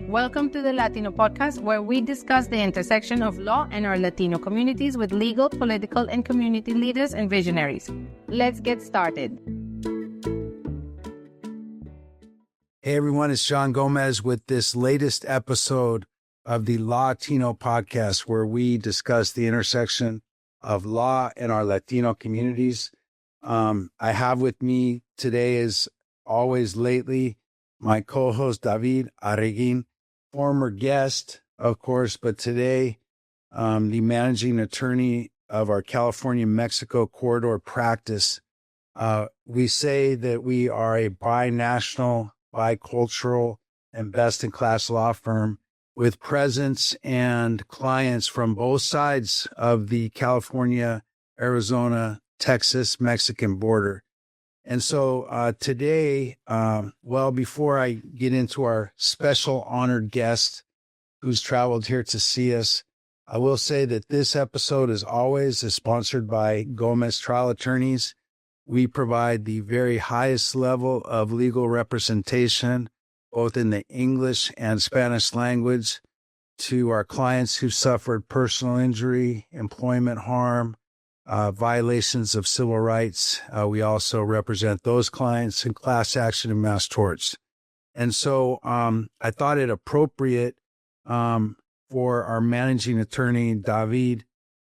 Welcome to the Latino Podcast, where we discuss the intersection of law and our Latino communities with legal, political, and community leaders and visionaries. Let's get started. Hey everyone, it's John Gomez with this latest episode of the Latino Podcast, where we discuss the intersection of law and our Latino communities. I have with me today, as always lately, my co-host David Arreguin, former guest, of course, but today the managing attorney of our California-Mexico corridor practice. We say that we are a binational, bicultural, and best-in-class law firm with presence and clients from both sides of the California, Arizona, Texas, Mexican border. And so today, before I get into our special honored guest who's traveled here to see us, I will say that this episode, as always, is sponsored by Gomez Trial Attorneys. We provide the very highest level of legal representation, both in the English and Spanish language, to our clients who suffered personal injury, employment harm, violations of civil rights. We also represent those clients in class action and mass torts. And so I thought it appropriate for our managing attorney, David,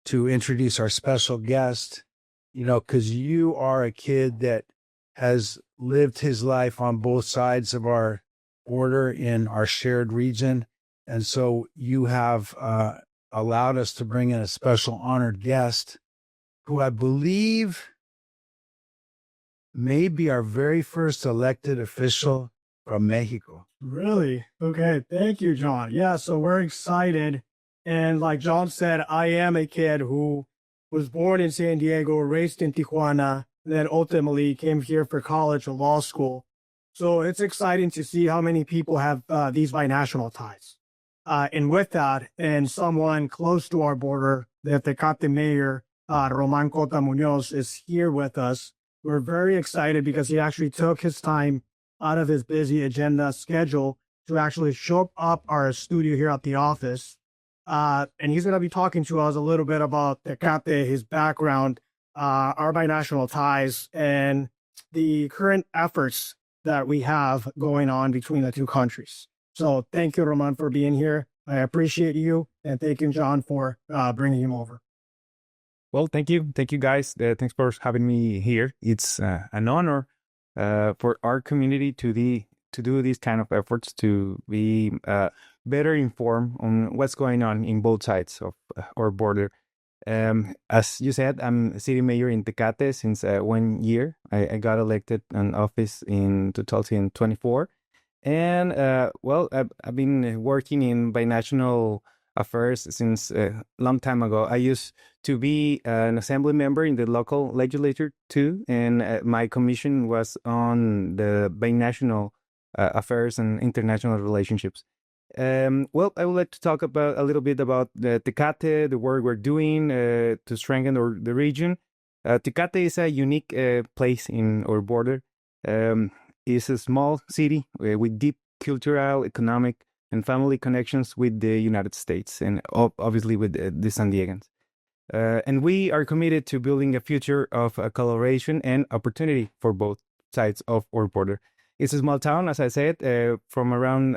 to introduce our special guest, because you are a kid that has lived his life on both sides of our border in our shared region. And so you have allowed us to bring in a special honored guest who I believe may be our very first elected official from Mexico. Really? Okay. Thank you, John. Yeah, so we're excited. And like John said, I am a kid who was born in San Diego, raised in Tijuana, then ultimately came here for college or law school. So it's exciting to see how many people have these binational ties. And with that, and someone close to our border, the Tecate mayor, Román Cota Muñoz, is here with us. We're very excited because he actually took his time out of his busy agenda schedule to actually show up our studio here at the office. And he's going to be talking to us a little bit about Tecate, his background, our binational ties, and the current efforts that we have going on between the two countries. So thank you, Román, for being here. I appreciate you. And thank you, John, for bringing him over. Well, thank you. Thank you, guys. Thanks for having me here. It's an honor for our community to do these kind of efforts to be better informed on what's going on in both sides of our border. As you said, I'm city mayor in Tecate since 1 year. I got elected in office in 2024. And, I've been working in binational affairs since a long time ago. I used to be an assembly member in the local legislature too, and my commission was on the binational affairs and international relationships. I would like to talk about a little bit about the Tecate, the work we're doing to strengthen the region. Tecate is a unique place in our border. It's a small city with deep cultural, economic, and family connections with the United States and obviously with the San Diegans. And we are committed to building a future of collaboration and opportunity for both sides of our border. It's a small town, as I said, from around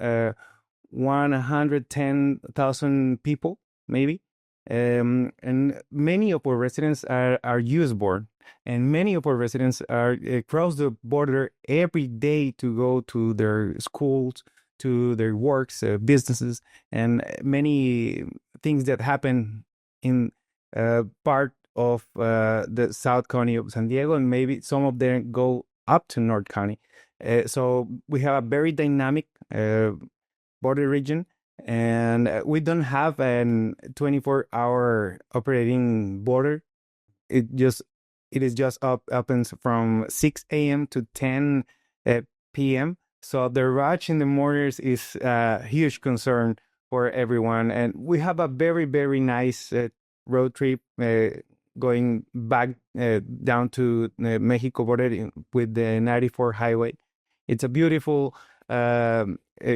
110,000 people, maybe. And many of our residents are U.S. born, and many of our residents are across the border every day to go to their schools, to their works, businesses, and many things that happen in part of the South County of San Diego, and maybe some of them go up to North County. So we have a very dynamic border region, and we don't have an 24-hour operating border. It is just opens from 6 a.m. to 10 p.m. So the rush in the mornings is a huge concern for everyone. And we have a very, very nice road trip going back down to the Mexico border with the 94 highway. It's a beautiful a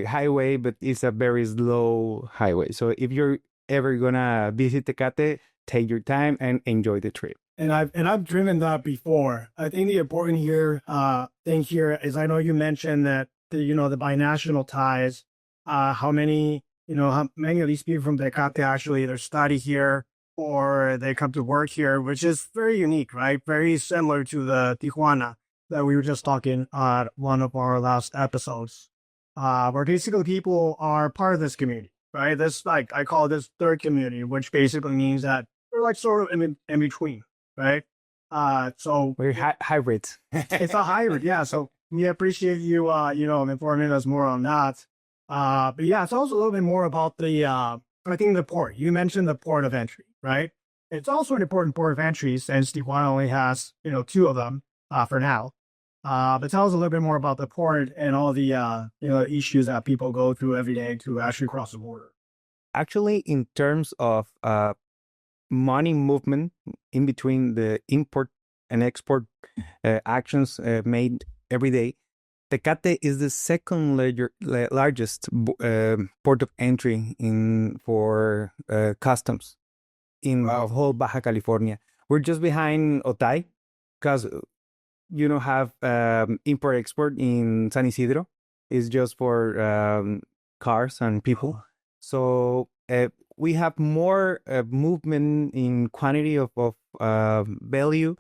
highway, but it's a very slow highway. So if you're ever gonna visit Tecate, take your time and enjoy the trip. And I've driven that before. I think the important thing here is I know you mentioned that the binational ties, how many of these people from Tecate actually either study here or they come to work here, which is very unique, right? Very similar to the Tijuana that we were just talking on one of our last episodes, where basically people are part of this community, right? This, like, I call this third community, which basically means that we're like sort of in between, right? So We're hybrids. it's a hybrid, yeah. So we appreciate you, informing us more on that. But yeah, it's also a little bit more about I think the port. You mentioned the port of entry, right? It's also an important port of entry since Tijuana only has, two of them, for now. But tell us a little bit more about the port and all the, issues that people go through every day to actually cross the border. Actually, in terms of money movement in between the import and export actions made every day, Tecate is the second largest port of entry for customs in the whole Baja California. We're just behind Otay because you don't have import-export in San Isidro. It's just for cars and people. So we have more movement in quantity of value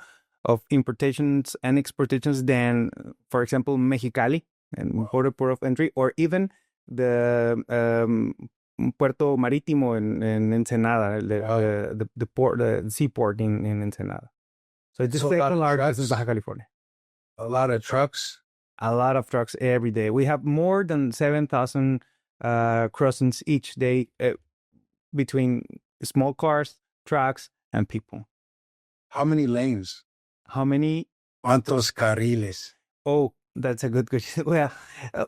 of importations and exportations than, for example, Mexicali and port of entry, or even the Puerto Marítimo in Ensenada, the port, the seaport in Ensenada. So it's the second largest in Baja California. A lot of trucks. A lot of trucks every day. We have more than 7,000 crossings each day between small cars, trucks, and people. How many lanes? How many? ¿Cuántos carriles? Oh, that's a good question. Well,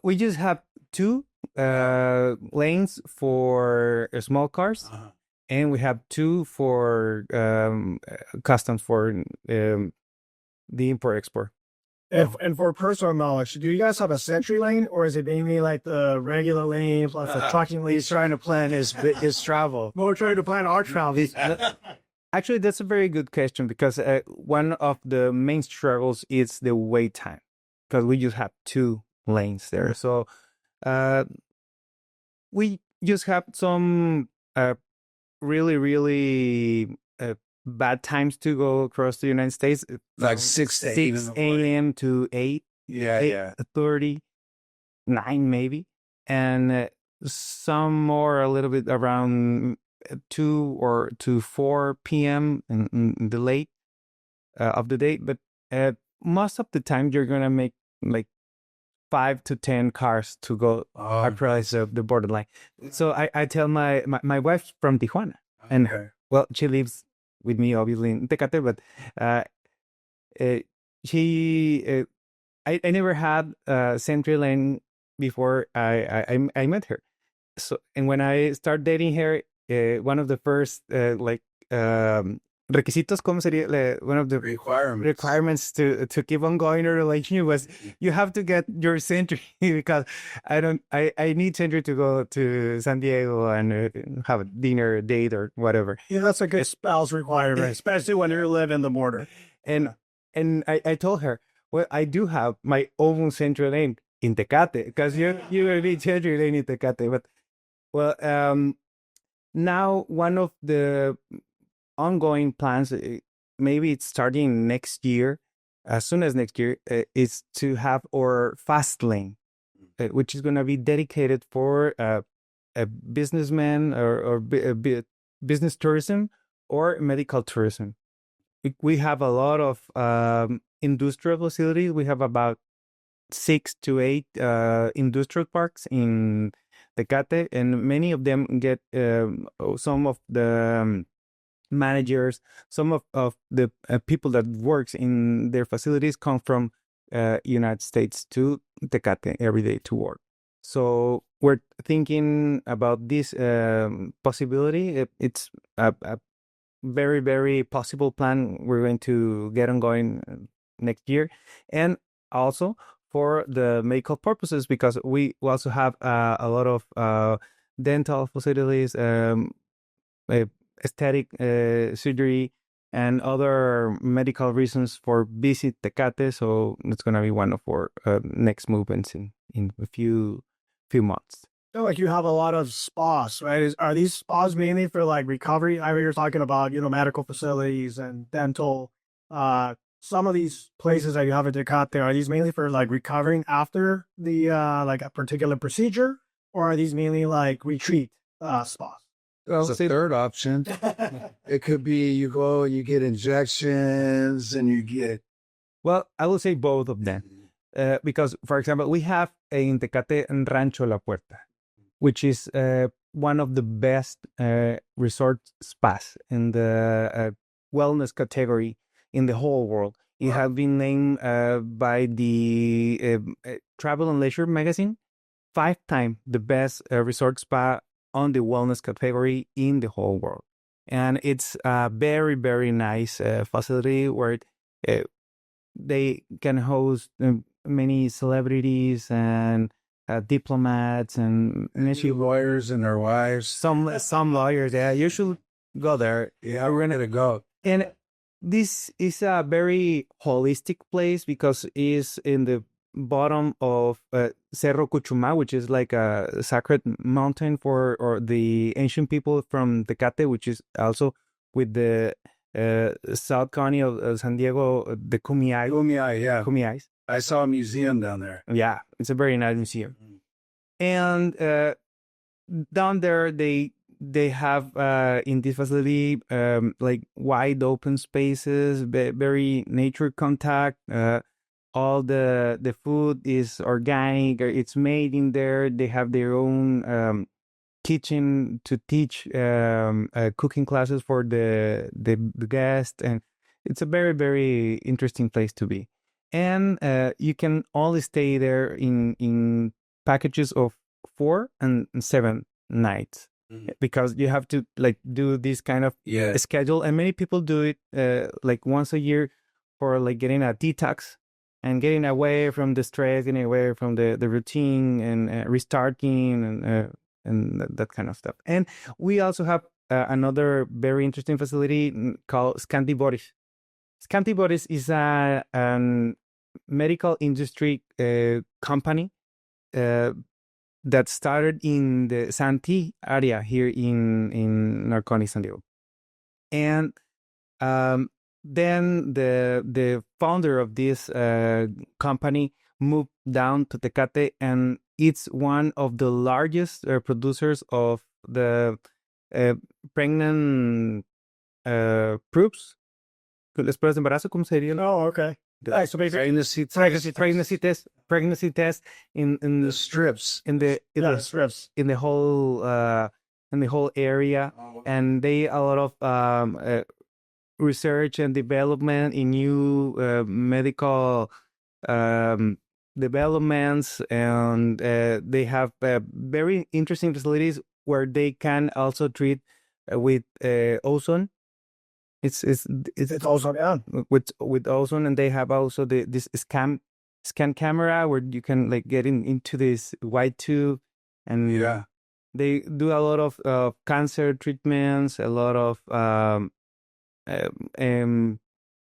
we just have two lanes for small cars, and we have two for customs for the import-export. And for personal knowledge, do you guys have a Century lane, or is it mainly like the regular lane plus the trucking lane? He's trying to plan his travel. We're trying to plan our travel. Actually, that's a very good question because one of the main struggles is the wait time because we just have two lanes there. So we just have some really, really bad times to go across the United States. Like 6 a.m. to 8. Yeah. 30, 9 maybe. And some more a little bit around 2 or to 4 p.m. in the late of the day. But most of the time, you're going to make like 5 to 10 cars to go across the borderline. So I tell my wife's from Tijuana. And well, she lives with me, obviously, in Tecate, but I never had Century Lane before I met her. So, and when I started dating her, one of the first requisitos, ¿cómo sería? One of the requirements to keep on going in a relationship was you have to get your Century because I need Century to go to San Diego and have a dinner, date, or whatever. Yeah, that's a good spouse requirement, especially when you live in the border. And I told her, well, I do have my own Century Lane in Tecate because you will need Century Lane in Tecate. But well, now one of the ongoing plans, maybe it's starting next year, as soon as next year, is to have our fast lane, which is going to be dedicated for a businessman or business tourism or medical tourism. We have a lot of industrial facilities. We have about 6 to 8 industrial parks in Tecate, and many of them get some of the managers, some of the people that works in their facilities come from United States to Tecate every day to work. So we're thinking about this possibility. It's a very, very possible plan. We're going to get on going next year. And also for the medical purposes, because we also have a lot of dental facilities, aesthetic surgery, and other medical reasons for visit Tecate. So it's gonna be one of our next movements in a few months. So like you have a lot of spas, right? Are these spas mainly for like recovery? I mean, you're talking about, medical facilities and dental. Some of these places that you have at Tecate, are these mainly for like recovering after the like a particular procedure, or are these mainly like retreat spas? There's a third option. It could be you go, you get injections, and you get. Well, I will say both of them. Because, for example, we have in Tecate and Rancho La Puerta, which is one of the best resort spas in the wellness category in the whole world. It has been named by the Travel and Leisure magazine 5 times the best resort spa on the wellness category in the whole world. And it's a very, very nice facility where they can host many celebrities and diplomats and Many lawyers and their wives. some lawyers. Yeah, you should go there. Yeah, we're gonna go. And this is a very holistic place because it's in the bottom of Cerro Cuchumá, which is like a sacred mountain for or the ancient people from Tecate, which is also with the South County of San Diego, the Kumiai. Kumiai, yeah. Kumiais. I saw a museum down there. Yeah, it's a very nice museum. And down there, they have in this facility like wide open spaces, very nature contact. All the food is organic. It's made in there. They have their own kitchen to teach cooking classes for the guests, and it's a very, very interesting place to be. And you can only stay there in packages of 4 and 7 nights, because you have to like do this kind of schedule, and many people do it like once a year for like getting a detox and getting away from the stress, getting away from the routine, and restarting and that kind of stuff. And we also have another very interesting facility called Scanty Bodies. Scanty Bodies is a medical industry company that started in the Santee area here in Narconi, San Diego. And then the founder of this company moved down to Tecate, and it's one of the largest producers of the pregnant proofs. Las pruebas de embarazo, ¿cómo sería? Oh, okay. So basically, Pregnancy test in the strips. in the strips in the whole area, and they a lot of research and development in new medical developments, and they have very interesting facilities where they can also treat with ozone. It's ozone, yeah. With ozone, and they have also this scan camera where you can like get into this white tube, and they do a lot of cancer treatments, a lot of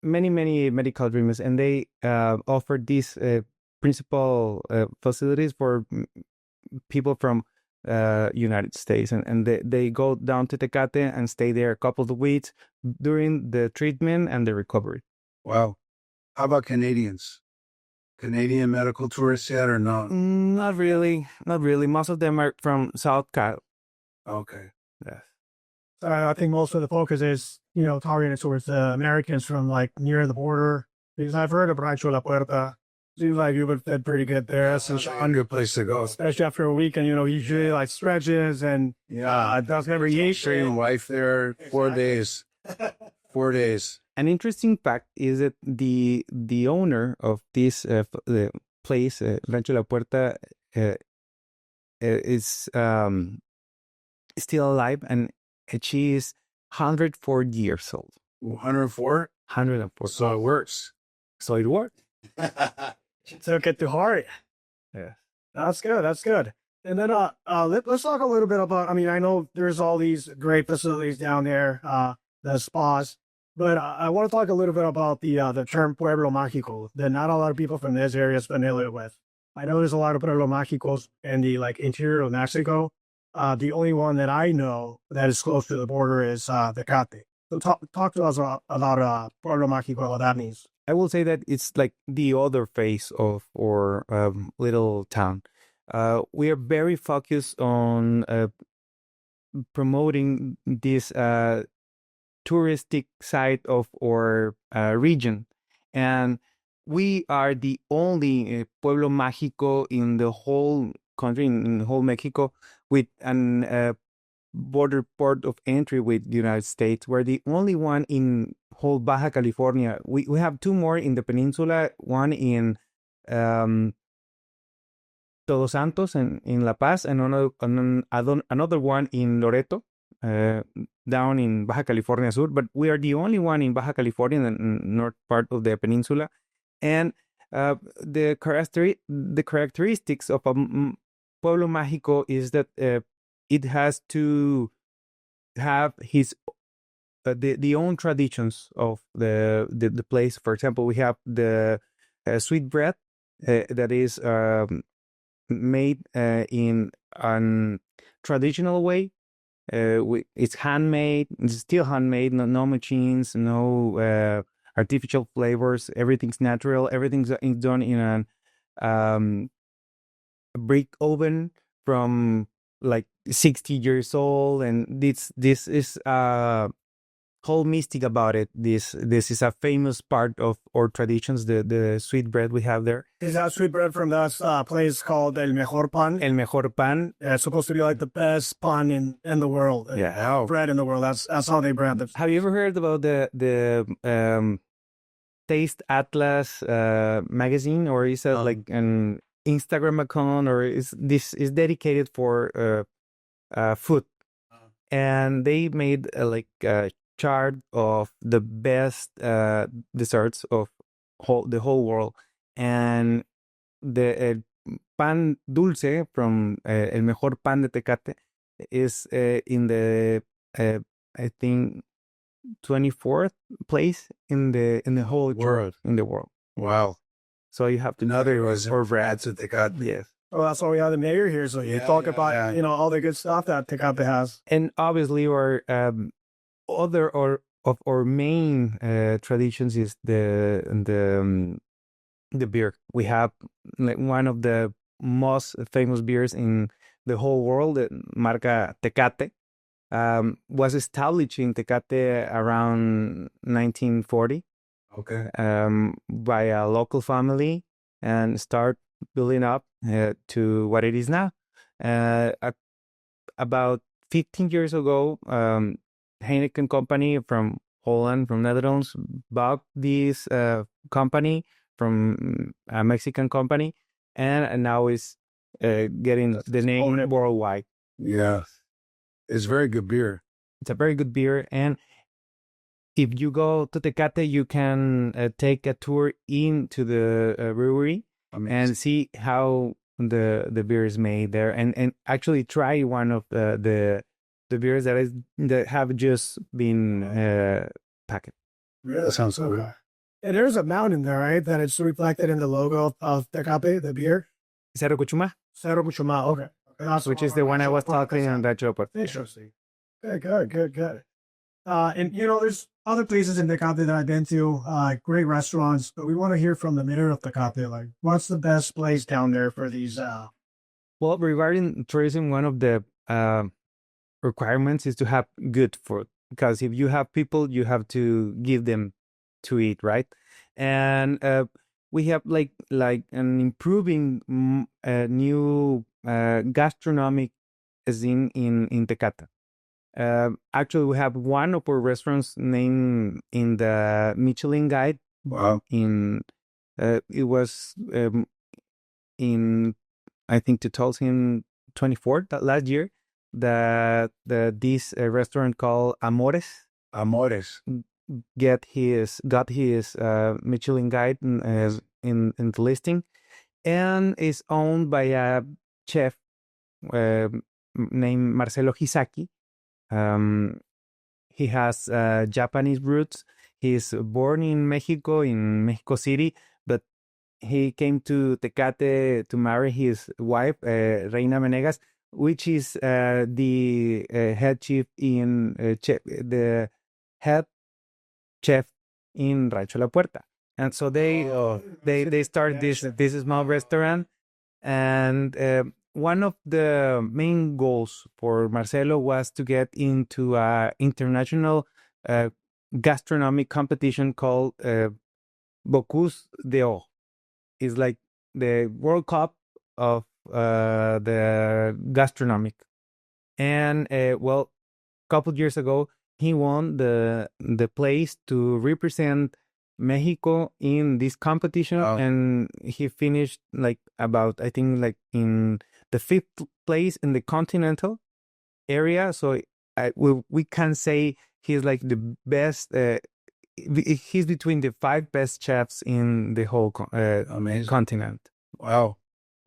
many medical treatments, and they offer these principal facilities for people from United States, and they go down to Tecate and stay there a couple of weeks during the treatment and the recovery. Wow. How about Canadians? Canadian medical tourists yet or no? Not really. Most of them are from South Cal. Okay. Yes. I think most of the focus is, targeted towards Americans from like near the border, because I've heard of Rancho La Puerta. Seems like you would fit pretty good there. That's a good place to go. Especially after a weekend, usually like stretches and does every year. Your wife there 4 days. 4 days. An interesting fact is that the owner of this the place, Rancho La Puerta, is still alive, and she is 104 years old. 104? 104. So it works. So it worked. She took it to heart. Yeah. That's good. That's good. And then let's talk a little bit about, I mean, I know there's all these great facilities down there, the spas, but I want to talk a little bit about the term Pueblo Mágico that not a lot of people from this area is familiar with. I know there's a lot of Pueblo Mágicos in the interior of Mexico. The only one that I know that is close to the border is Tecate. So talk to us about Pueblo Mágico, what that means. I will say that it's like the other face of our little town. We are very focused on promoting this touristic side of our region, and we are the only Pueblo Mágico in the whole country, in the whole Mexico, with an border port of entry with the United States. We're the only one in whole Baja California. We have two more in the peninsula, one in Todos Santos in La Paz, and another one in Loreto, down in Baja California Sur. But we are the only one in Baja California, the north part of the peninsula. And the characteristics of a Pueblo Mágico is that it has to have his the own traditions of the place. For example, we have the sweet bread that is made in a traditional way. It's handmade. It's still handmade. No machines. No artificial flavors. Everything's natural. Everything's done in a brick oven from like 60 years old, and this is whole mystic about it. This is a famous part of our traditions, the sweet bread we have there. Is that sweet bread from that place called El Mejor Pan? El Mejor Pan. It's supposed to be like the best pan in the world. Yeah, bread in the world. That's how they brand it. Have you ever heard about the Taste Atlas magazine, or is it like an Instagram account, or is dedicated for food? And they made a chart of the best desserts of the whole world, and the pan dulce from El Mejor Pan de Tecate is in the I think 24th place in the whole World. in the world. Wow. So you have to Another was or rats that they got. yes. Well, that's why we have the mayor here. So you talk about all the good stuff that Tecate has. And obviously, our of our main traditions is the beer. We have like one of the most famous beers in the whole world, Marca Tecate. Was established in Tecate around 1940. Okay. By a local family, and start building up to what it is now. About 15 years ago, Heineken company from Holland, from Netherlands, bought this company from a Mexican company, and now is getting the name worldwide. Yeah. It's very good beer. It's a very good beer, and if you go to Tecate, you can take a tour into the brewery. Amazing. And see how the beer is made there, and actually try one of the beers that have just been packed. Yeah, that sounds so good. And there's a mountain there, right? That it's reflected in the logo of Tecate, the beer. Cerro Cuchuma. Cerro Cuchuma. Okay. Which is the one I was talking on that show. Interesting. Good. And there's other places in Tecate that I've been to, great restaurants, but we want to hear from the mayor of Tecate. Like, what's the best place down there for these? Well, regarding tourism, one of the requirements is to have good food, because if you have people, you have to give them to eat, right? And we have like an improving new gastronomic scene in Tecate. Actually, we have one of our restaurants named in the Michelin Guide. Wow. It was in I think 2024, that last year, that this restaurant called Amores got his Michelin Guide in the listing, and is owned by a chef named Marcelo Hisaki. He has Japanese roots. He's born in Mexico City, but he came to Tecate to marry his wife, Reina Menegas, which is the head chef in the head chef in Rancho La Puerta. And so they start this small restaurant, and one of the main goals for Marcelo was to get into a international gastronomic competition called Bocuse d'Or. It's like the World Cup of the gastronomic. And well, a couple years ago, he won the place to represent Mexico in this competition, and he finished like about, I think, like in the 5th place in the continental area. So we can say he's like the best. He's between the 5 best chefs in the whole continent. Wow.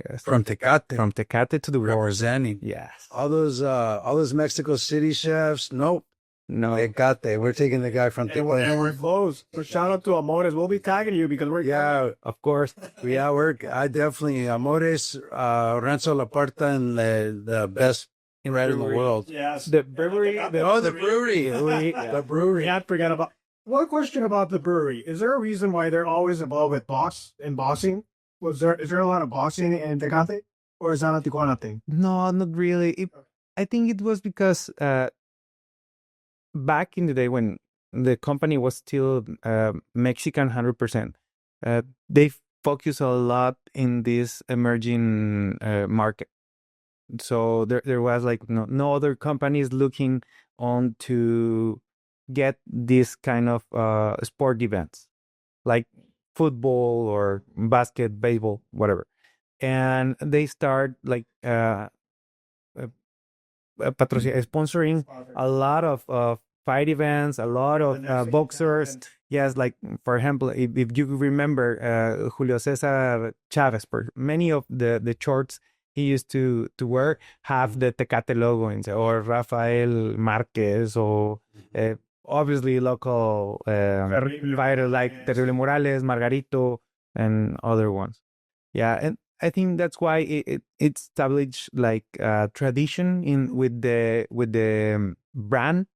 Yes. From Tecate to the world. representing. Yes. All those Mexico City chefs, nope. No. Tecate. We're taking the guy from And Tecate. we're close. So shout out to Amores. We'll be tagging you because we're Yeah, Of course. yeah, I definitely, Amores, Rancho La Puerta, and the best right in the world. Yes. The brewery. The brewery. The brewery. Can't forget about. One question about the brewery: is there a reason why they're always involved with boxing? Is there a lot of boxing in Tecate, or is that a Tijuana thing? No, not really. I think it was because back in the day when the company was still Mexican 100%, they focus a lot in this emerging market. So there was like no other companies looking on to get this kind of sport events like football or baseball, whatever. And they start like sponsoring a lot of fight events, a lot of boxers. Yes, like for example, if you remember Julio Cesar Chavez, many of the shorts he used to wear have the Tecate logo in there, or Rafael Marquez, or obviously local fighters like Terrible Morales, Margarito, and other ones. Yeah, and I think that's why it established like tradition in with the brand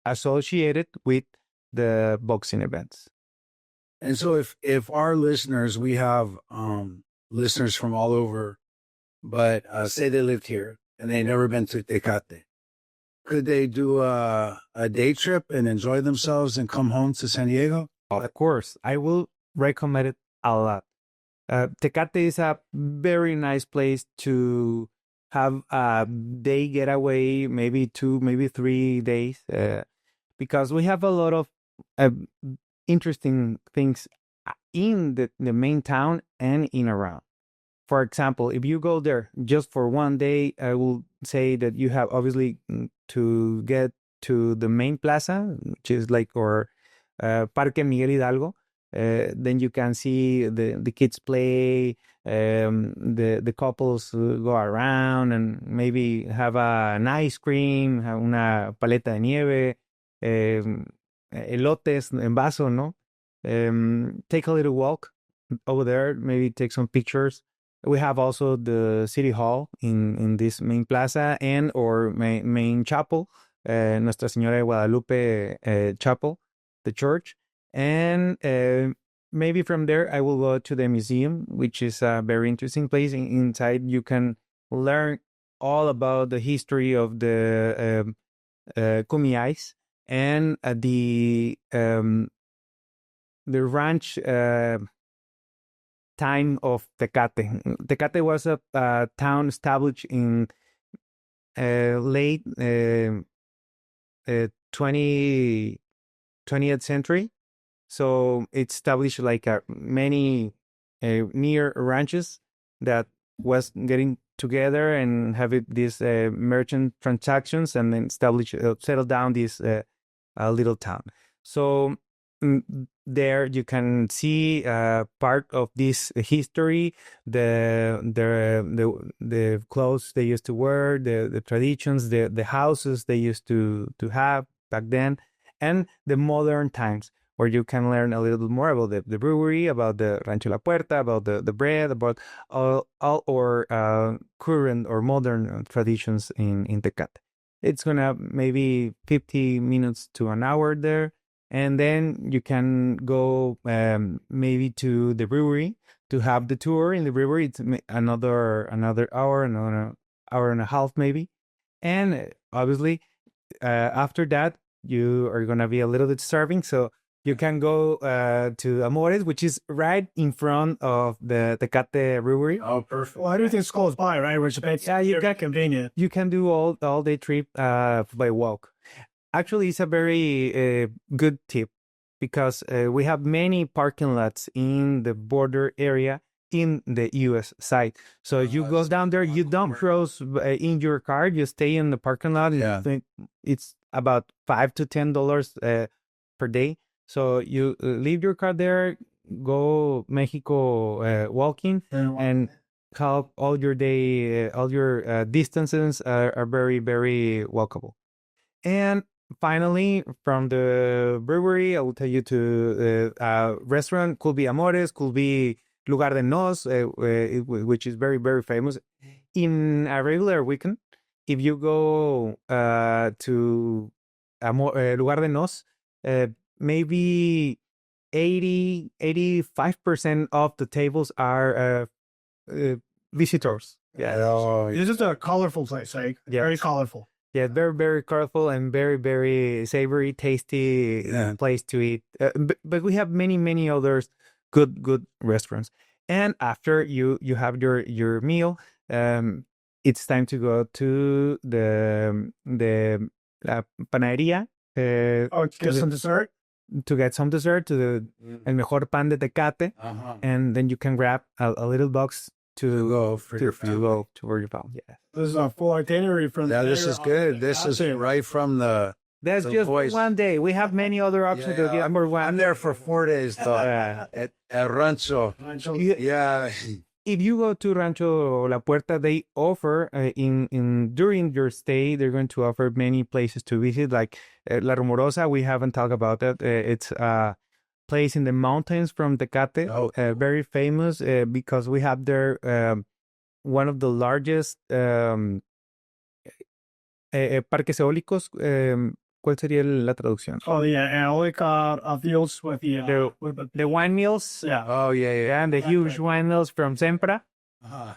associated with the boxing events. And so if our listeners, we have listeners from all over, but say they lived here and they never been to Tecate, could they do a day trip and enjoy themselves and come home to San Diego? Of course, I will recommend it a lot. Tecate is a very nice place to have a day getaway, maybe 2, maybe 3 days, because we have a lot of interesting things in the main town and in around. For example, if you go there just for 1 day, I will say that you have obviously to get to the main plaza, which is like or Parque Miguel Hidalgo. Then you can see the kids play, the couples go around and maybe have an ice cream, have una paleta de nieve, elotes en vaso, ¿no? Take a little walk over there, maybe take some pictures. We have also the city hall in this main plaza and or main chapel, Nuestra Señora de Guadalupe chapel, the church. And maybe from there, I will go to the museum, which is a very interesting place. Inside, you can learn all about the history of the Kumiais and the ranch time of Tecate. Tecate was a town established in late 20th century. So it established like many near ranches that was getting together and have these merchant transactions and then settle down this little town. So there you can see part of this history, the clothes they used to wear, the traditions, the houses they used to have back then, and the modern times, where you can learn a little bit more about the brewery, about the Rancho La Puerta, about the bread, about all our current or modern traditions in Tecate. It's gonna maybe 50 minutes to an hour there. And then you can go maybe to the brewery to have the tour in the brewery. It's another hour, another hour and a half maybe. And obviously, after that, you are going to be a little bit starving. So you can go to Amores, which is right in front of the Tecate brewery. Oh, perfect. Well, everything's close by, right? Which makes you can convenient. You can do all day trip by walk. Actually, it's a very good tip, because we have many parking lots in the border area in the U.S. side. So you go down there, you don't cross in your car, you stay in the parking lot. Yeah. It's about $5 to $10 per day. So you leave your car there, go Mexico walking, and help all your day, all your distances are very, very walkable. And finally, from the brewery, I will tell you to a restaurant. Could be Amores, could be Lugar de Nos, which is very, very famous. In a regular weekend, if you go to Lugar de Nos, maybe 85% of the tables are visitors. Yeah. Oh, it's just a colorful place, right? Yeah. Very colorful. Yeah, very, very colorful and very, very savory, tasty place to eat. But we have many, many others good restaurants. And after you have your meal, it's time to go to the panaderia. To get some dessert? To get some dessert, to the El Mejor Pan de Tecate. And then you can grab a little box to go for your family. Yeah. This is a full itinerary from this is good. This is right from the. That's just voice. One day. We have many other options. Yeah. I'm there for 4 days though. At Rancho. Yeah. If you go to Rancho La Puerta, they offer during your stay, they're going to offer many places to visit, like La Rumorosa. We haven't talked about that. It's a place in the mountains from Tecate, very famous because we have there one of the largest parques eólicos. ¿Cuál sería la traducción? Oh, yeah, eolic fields with the wine mills. Yeah. Oh, yeah. And the huge wine mills from Sempra.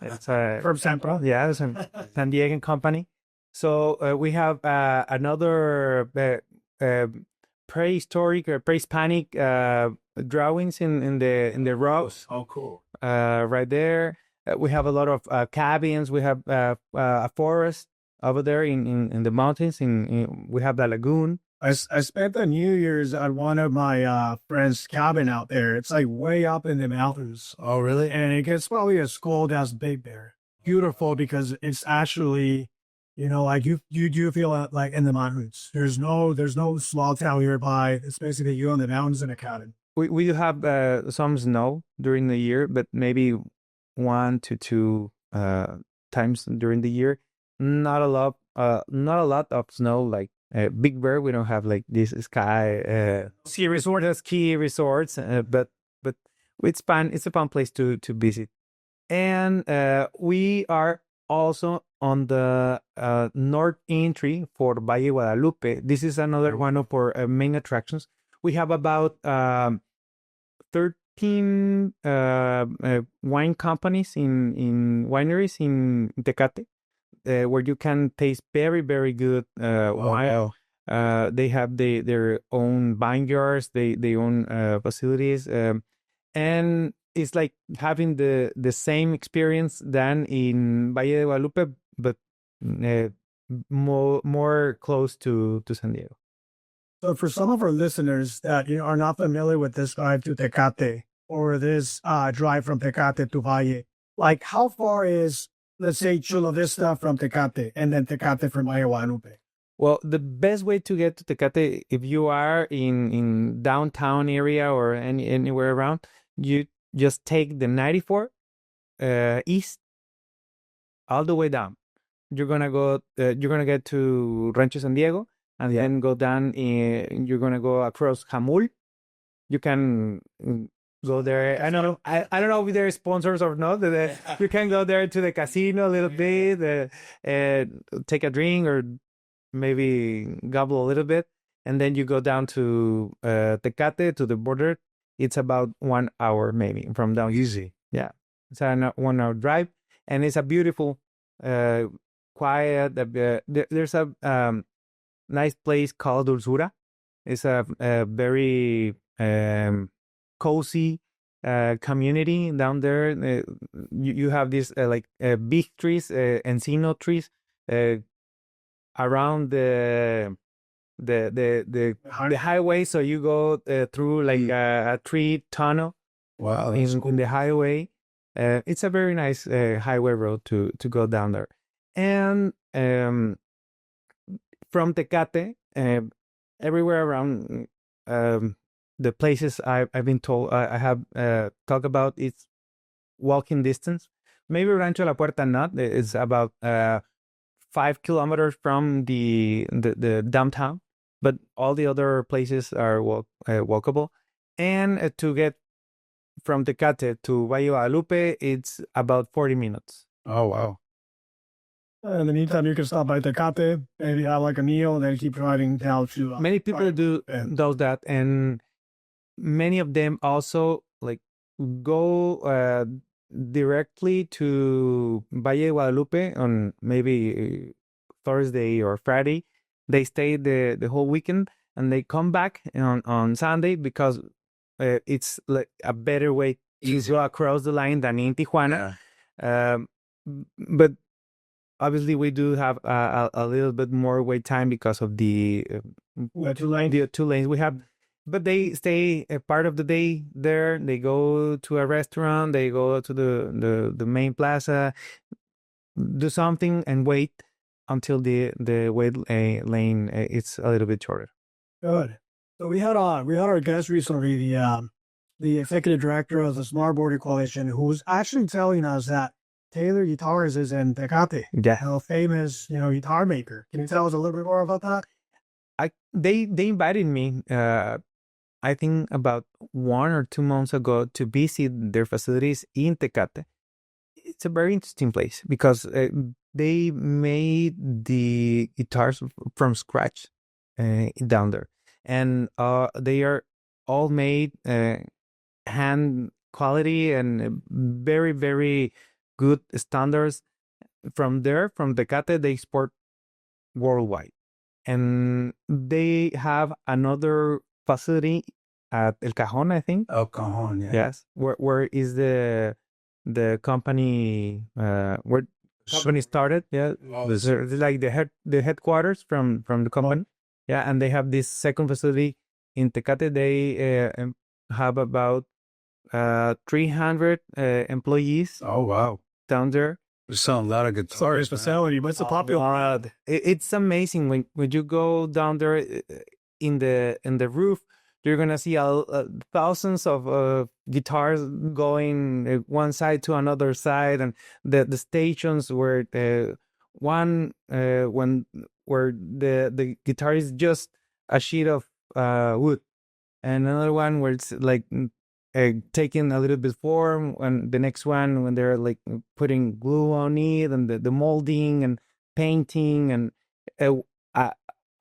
It's from Sempra. Yeah, it's a San Diego company. So we have another prehistoric or pre-Hispanic drawings in the rocks. Oh, cool. Right there. We have a lot of cabins. We have a forest over there in the mountains. We have the lagoon. I spent the New Year's at one of my friend's cabin out there. It's like way up in the mountains. Oh, really? And it gets probably as cold as Big Bear. Beautiful because it's actually, like you do feel like in the mountains. There's no small town nearby. It's basically you in the mountains in a cabin. We do have some snow during the year, but maybe 1 to 2 times during the year. Not a lot of snow like Big Bear. We don't have like this ski resorts, but it's fun. It's a fun place to visit. And we are also on the north entry for Valle Guadalupe. This is another one of our main attractions. We have about 13 wine companies in wineries in Tecate, where you can taste very, very good wine. They have their own vineyards, they own facilities, and it's like having the same experience than in Valle de Guadalupe, but more close to San Diego. So for some of our listeners that are not familiar with this drive to Tecate or this drive from Tecate to Valle, like how far is, let's say, Chula Vista from Tecate and then Tecate from Valle Guadalupe? Well, the best way to get to Tecate, if you are in downtown area or anywhere around, you just take the 94 east all the way down. You're gonna go. You're gonna get to Rancho San Diego, and then go down. You're gonna go across Jamul. You can go there. I don't know. I don't know if they're sponsors or not. You can go there to the casino a little bit, take a drink or maybe gobble a little bit, and then you go down to Tecate to the border. It's about 1 hour maybe from down. Easy. Yeah, it's a 1 hour drive, and it's a beautiful, quiet. There's a nice place called Dulzura. It's a very cozy community down there. You have these like big trees, encino trees, around the highway. So you go through like a tree tunnel. Wow, in the highway. It's a very nice highway road to go down there. And from Tecate, everywhere around the places I've been told, I have talked about, it's walking distance. Maybe Rancho La Puerta not. It's about 5 kilometers from the downtown, but all the other places are walkable. And to get from Tecate to Valle Guadalupe, it's about 40 minutes. Oh, wow. In the meantime, you can stop by Tecate, maybe have like a meal, and then keep driving down to... Many people do that, and many of them also like go directly to Valle Guadalupe on maybe Thursday or Friday. They stay the whole weekend, and they come back on Sunday because it's like a better way to go across the line than in Tijuana. But obviously we do have a little bit more wait time because of the 2 lanes. The 2 lanes we have. But they stay a part of the day there. They go to a restaurant. They go to the main plaza, do something, and wait until the wait lane it's a little bit shorter. Good. So we had our guest recently, the executive director of the Smart Border Coalition, who's actually telling us that Taylor Guitars is in Tecate. Yeah, A famous guitar maker. Can you tell us a little bit more about that? They invited me. I think about 1 or 2 months ago to visit their facilities in Tecate. It's a very interesting place because they made the guitars from scratch down there, and they are all made hand quality and very, very good standards. From Tecate, they export worldwide, and they have another facility at El Cajon, I think. El Cajon, yeah. Yes, where is the company where company started? Yeah, it's like the headquarters from the company. Yeah, and they have this second facility in Tecate. They have about 300 employees. Oh, wow. Down there. There's a lot of guitars. Facility. What's the popular? It's amazing when you go down there in the roof. You're gonna see thousands of guitars going one side to another side, and the stations where where the guitar is just a sheet of wood, and another one where it's like taking a little bit form, and the next one when they're like putting glue on it, and the molding and painting, and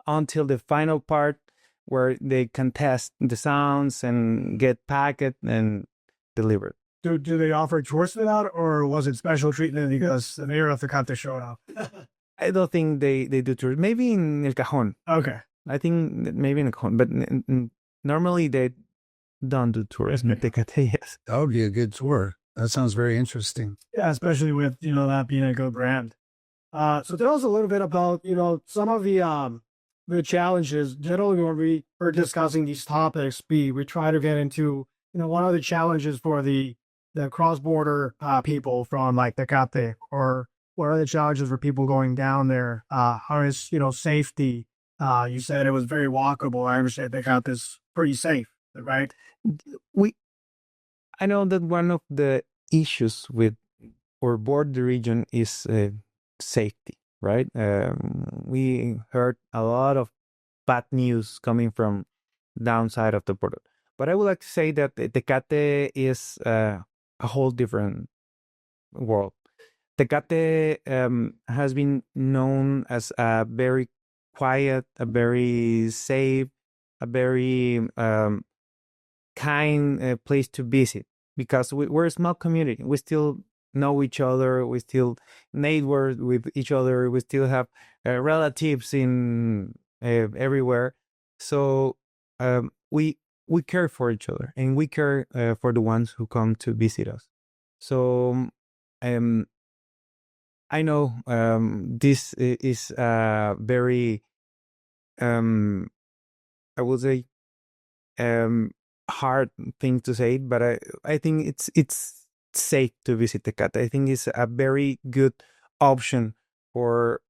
until the final part where they can test the sounds and get packed and delivered. Do they offer tours for that, or was it special treatment because the mayor of Tecate showed up? I don't think they do tours. Maybe in El Cajon. Okay. I think maybe in El Cajon, but normally they don't do tours in Tecate. Yes. That would be a good tour. That sounds very interesting. Yeah, especially with that being a good brand. So tell us a little bit about some of the challenges. Generally, when we are discussing these topics, we try to get into one of the challenges for the cross-border people from like Tecate or what are the challenges for people going down there? How is, safety? You said it was very walkable. I understand they got this pretty safe, right? We I know that one of the issues with or border region is safety, right? We heard a lot of bad news coming from downside of the border, but I would like to say that Tecate is a whole different world. Tecate has been known as a very quiet, a very safe, a very kind place to visit because we're a small community. We still know each other. We still neighbor with each other. We still have relatives in everywhere. So we care for each other and we care for the ones who come to visit us. So um, I know this is a very I would say hard thing to say, but I think it's safe to visit Tecate. I think it's a very good option for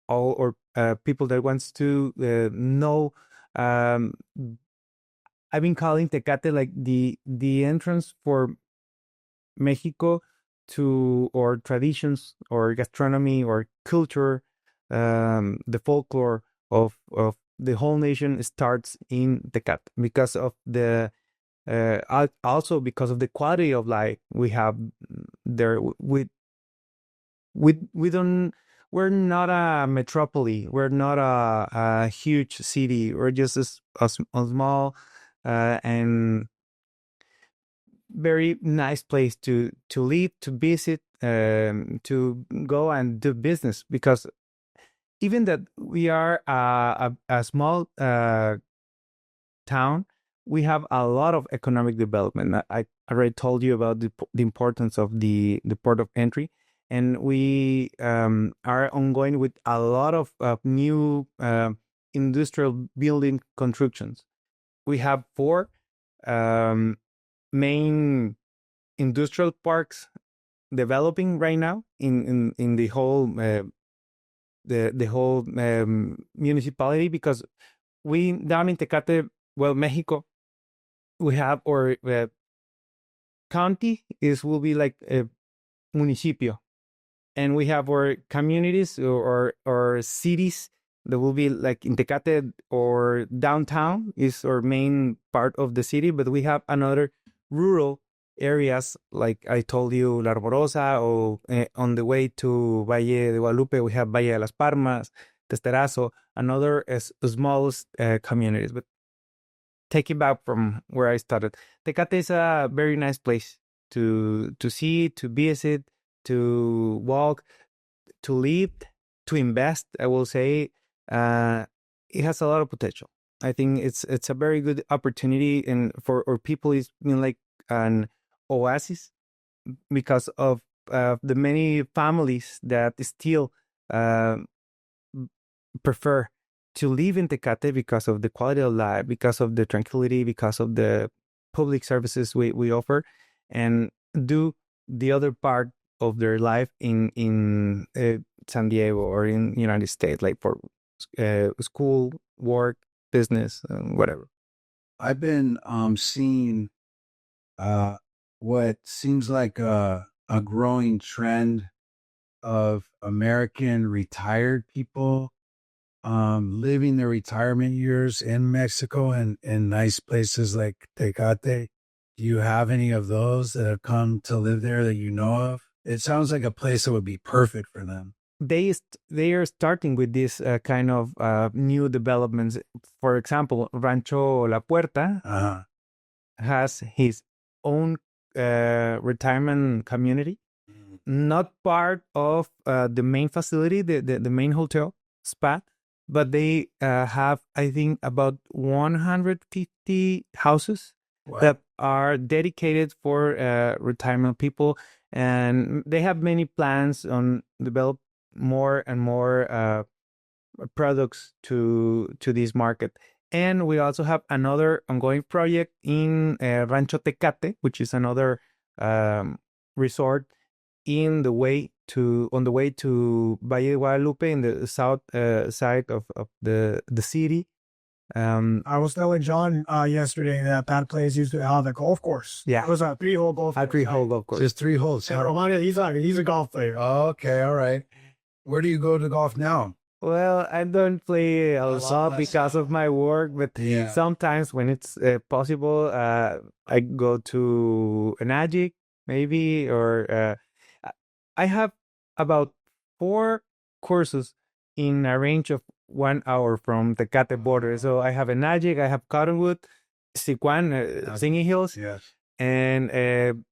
all or people that wants to know. Um, I've been calling Tecate like the entrance for Mexico to or traditions or gastronomy or culture, the folklore of the whole nation starts in Tecate because of the also because of the quality of life we have there. We don't we're not a metropolis. We're not a huge city. We're just a small and very nice place to live, to visit, to go and do business. Because even that we are a small town, we have a lot of economic development. I already told you about the importance of the port of entry, and we are ongoing with a lot of new industrial building constructions. We have 4 main industrial parks developing right now in the whole the whole municipality, because we down in Tecate, well, Mexico, we have our county will be like a municipio, and we have our communities or cities that will be like in Tecate or downtown is our main part of the city, but we have another rural areas like I told you, La Arborosa, or on the way to Valle de Guadalupe, we have Valle de las Palmas, Testerazo, another smallest communities. But taking back from where I started, Tecate is a very nice place to see, to visit, to walk, to live, to invest. I will say it has a lot of potential. I think it's a very good opportunity, and for our people, it's been like an oasis because of the many families that still prefer to live in Tecate because of the quality of life, because of the tranquility, because of the public services we offer, and do the other part of their life in San Diego or in United States, like for school, work, business, whatever. I've been seeing what seems like a growing trend of American retired people living their retirement years in Mexico and in nice places like Tecate. Do you have any of those that have come to live there that you know of? It sounds like a place that would be perfect for them. They are starting with this kind of new developments. For example, Rancho La Puerta has his own retirement community, not part of the main facility, the main hotel spa, but they have, I think, about 150 houses that are dedicated for retirement people, and they have many plans on develop more and more products to this market. And we also have another ongoing project in Rancho Tecate, which is another resort in the way on the way to Valle de Guadalupe in the south side of the city. I was telling John yesterday that place used to have a golf course. Yeah. It was a 3-hole golf course. A 3-hole golf course. Just 3 holes. And Román, he's a golf player. Okay, all right. Where do you go to golf now? Well, I don't play a lot because of my work, but sometimes when it's possible, I go to an Agic, maybe, or I have about 4 courses in a range of 1 hour from the Tecate border. So I have an Agic, I have Cottonwood, Siquan, Singing Hills, and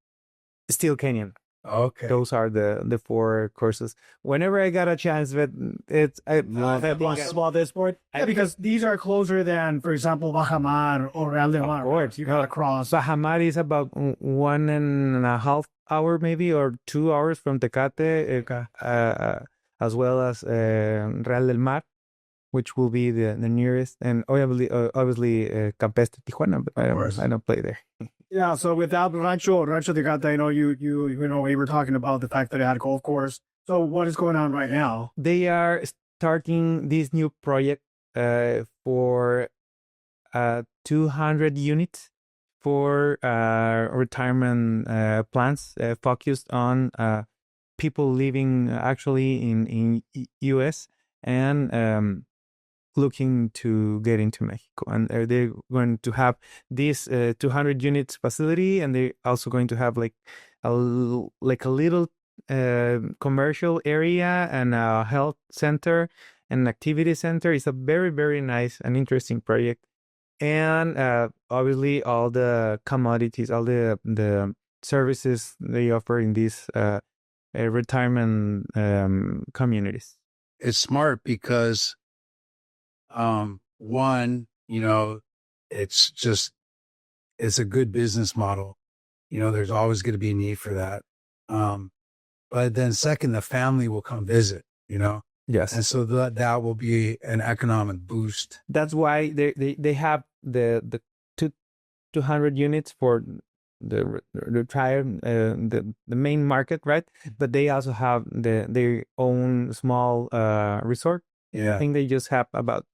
Steel Canyon. Okay. Those are the 4 courses. Whenever I got a chance, but it's About this sport. Yeah, because these are closer than, for example, Baja Mar or Real de Mar. Of course. You gotta cross. Baja Mar is about 1.5 hour maybe, or 2 hours from Tecate, as well as Real del Mar, which will be the nearest, and obviously Campestre Tijuana, but I don't play there. Yeah, so without Rancho Tecate, I know you know, we were talking about the fact that it had a golf course. So what is going on right now? They are starting this new project for 200 units for retirement plans focused on people living actually in US and looking to get into Mexico, and they're going to have this 200 units facility, and they're also going to have like a little commercial area and a health center and an activity center. It's a very, very nice and interesting project, and obviously all the commodities, all the services they offer in these retirement communities. It's smart because one, you know, it's a good business model. You know, there's always going to be a need for that. But then second, the family will come visit, you know? Yes. And so that will be an economic boost. That's why they have the 200 units for the main market, right? But they also have their own small resort. Yeah. I think they just have about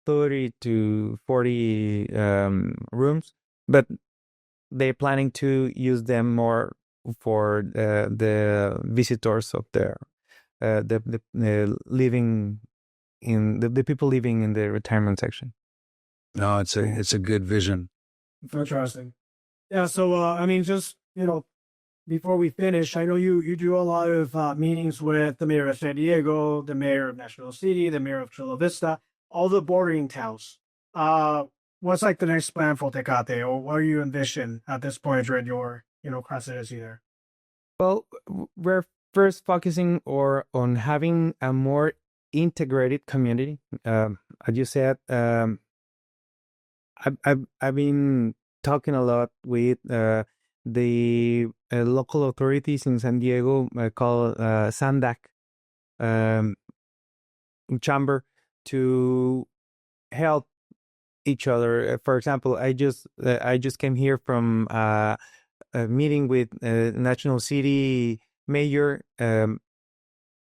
30 to 40 rooms, but they're planning to use them more for the visitors of the living in the people living in the retirement section. No, it's a good vision. Interesting. Yeah. So I mean, just, you know, before we finish, I know you do a lot of meetings with the mayor of San Diego, the mayor of National City, the mayor of Chula Vista, all the bordering towns. What's like the next plan for Tecate, or what do you envision at this point during your, you know, presidency there? Well, we're first focusing on having a more integrated community. As you said, I've been talking a lot with the local authorities in San Diego called SANDAC chamber to help each other. For example, I just came here from a meeting with National City Mayor.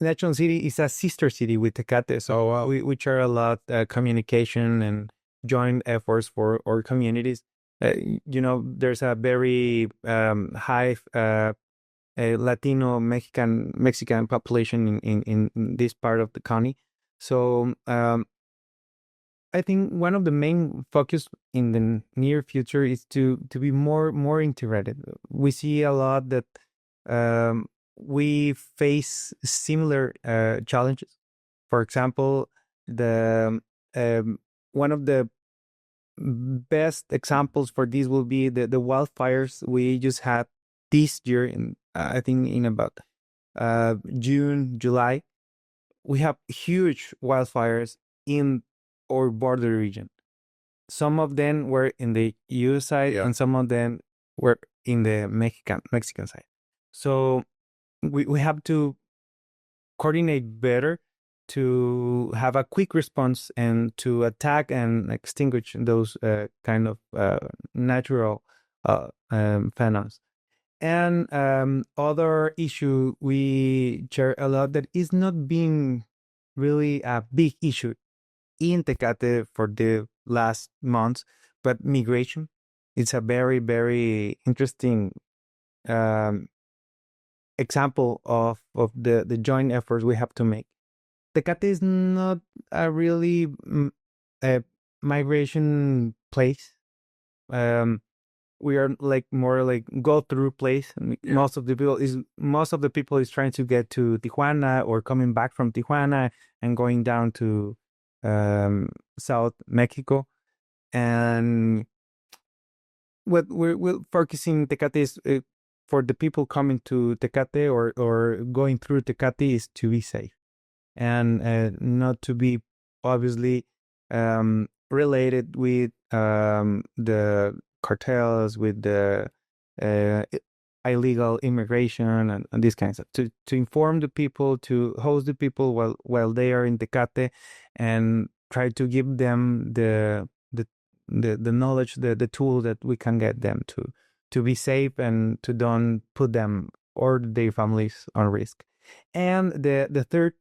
National City is a sister city with Tecate, so we share a lot communication and joint efforts for our communities. You know, there's a very high Latino Mexican population in this part of the county. So I think one of the main focus in the near future is to be more integrated. We see a lot that we face similar challenges. For example, the one of the best examples for this will be the wildfires we just had this year in I think in about June, July. We have huge wildfires in our border region. Some of them were in the US side, and some of them were in the Mexican side. So we have to coordinate better to have a quick response and to attack and extinguish those kind of natural phenomena. And other issue we share a lot that is not being really a big issue in Tecate for the last months, but migration. It's a very, very interesting example of the joint efforts we have to make. Tecate is not a really a migration place. We are like more like go through place. Most of the people is trying to get to Tijuana or coming back from Tijuana and going down to South Mexico. And what we're focusing Tecate is for the people coming to Tecate or going through Tecate is to be safe and not to be obviously related with the cartels, with the illegal immigration and these kinds of to inform the people, to host the people while they are in Tecate, and try to give them the knowledge, the tool that we can get them to be safe and to don't put them or their families on risk. And the third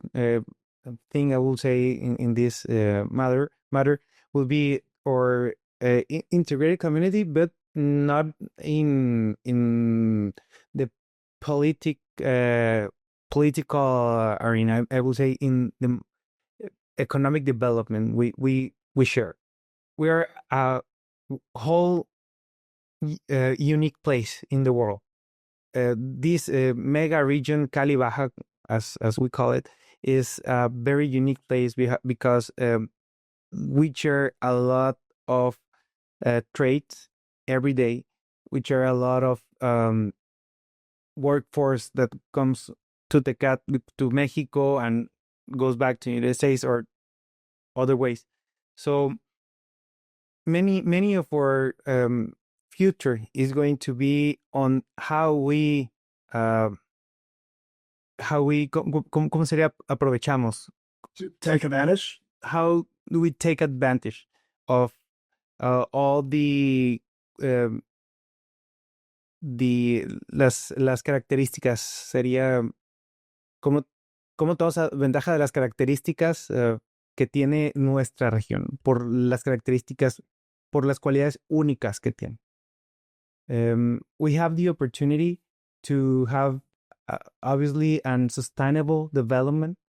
thing I will say in this matter will be our integrated community, but not in the political arena. I will say in the economic development we share. We are a whole unique place in the world. This mega region, Cali Baja, as we call it, is a very unique place because we share a lot of trades every day. We share a lot of workforce that comes to Tecate, to Mexico, and goes back to the United States or other ways. So many of our future is going to be on how we ¿cómo sería aprovechamos? To take advantage? How do we take advantage of all las características? Sería cómo tomamos ventaja de las características que tiene nuestra región, por las características, por las cualidades únicas que tiene. We have the opportunity to have obviously and sustainable development,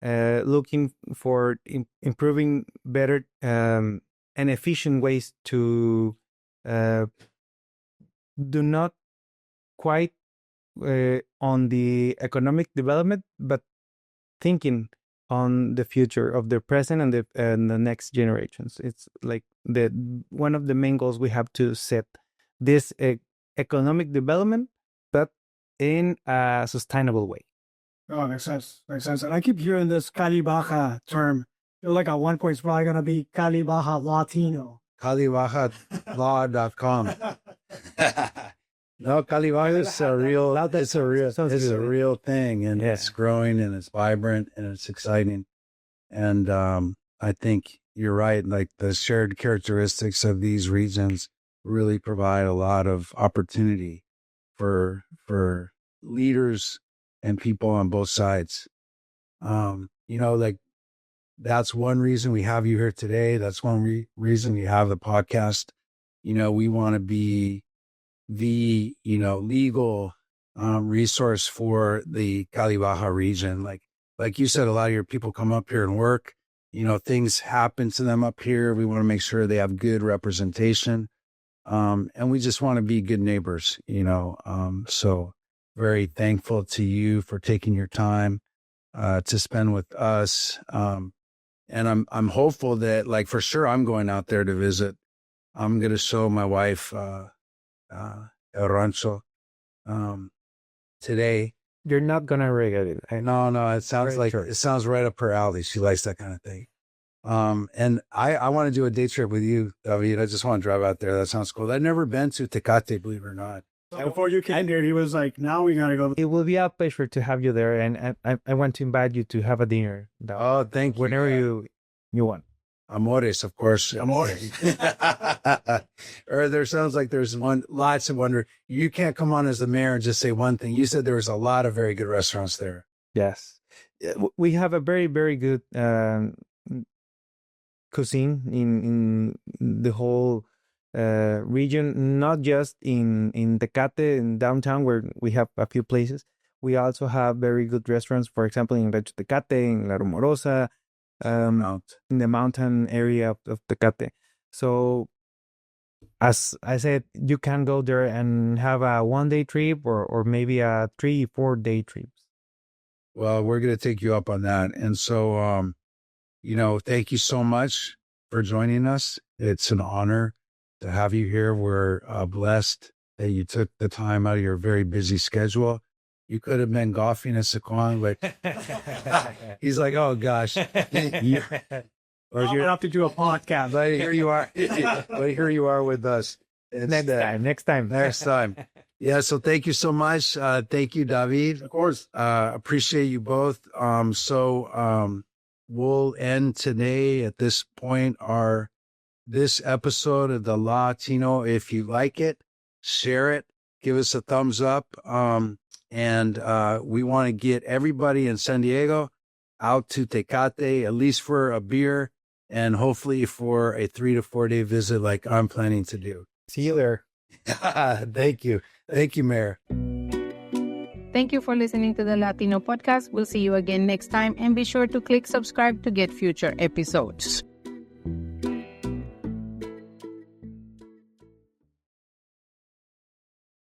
looking for improving better and efficient ways to do not quite on the economic development, but thinking on the future of the present and the next generations. It's like one of the main goals we have to set this economic development, but in a sustainable way. Oh, makes sense. And I keep hearing this Cali Baja term. I feel like at one point it's probably going to be Cali Baja Latino. CaliBajaLaw.com. No, Cali Baja is a real thing, and it's growing and it's vibrant and it's exciting. And I think you're right. Like the shared characteristics of these regions really provide a lot of opportunity for leaders and people on both sides. Like that's one reason we have you here today. That's one reason we have the podcast. We want to be the, legal resource for the Cali Baja region. Like you said, a lot of your people come up here and work. Things happen to them up here. We want to make sure they have good representation. And we just want to be good neighbors, so very thankful to you for taking your time to spend with us. And I'm hopeful that, like, for sure, I'm going out there to visit. I'm going to show my wife El Rancho today. You're not going to regret it. No, it sounds it sounds right up her alley. She likes that kind of thing. And I want to do a day trip with you, David. I just want to drive out there. That sounds cool. I've never been to Tecate, believe it or not. Before you came here, he was like, now we got to go. It will be a pleasure to have you there. And I want to invite you to have a dinner. Oh, thank you. Whenever you want. Amores, of course. Amores. Or there sounds like there's lots of wonder. You can't come on as the mayor and just say one thing. You said there was a lot of very good restaurants there. Yes. We have a very, very good cuisine in the whole region, not just in Tecate, in downtown, where we have a few places. We also have very good restaurants, for example, in Rancho Tecate, in La Rumorosa, in the mountain area of Tecate. So, as I said, you can go there and have a 1-day trip or maybe a 3-4 day trip. Well, we're going to take you up on that. And so, thank you so much for joining us. It's an honor to have you here. We're blessed that you took the time out of your very busy schedule. You could have been golfing at Sequan, but he's like, oh, gosh. Or you have to do a podcast. But here you are. But here you are with us. Next time. Yeah, so thank you so much. Thank you, David. Of course. Appreciate you both. We'll end today at this point this episode of the Latino. If you like it, share it, give us a thumbs up. And we want to get everybody in San Diego out to Tecate, at least for a beer and hopefully for a 3 to 4 day visit like I'm planning to do. See you there. Thank you. Thank you, Mayor. Thank you for listening to the Latino Podcast. We'll see you again next time, and be sure to click subscribe to get future episodes.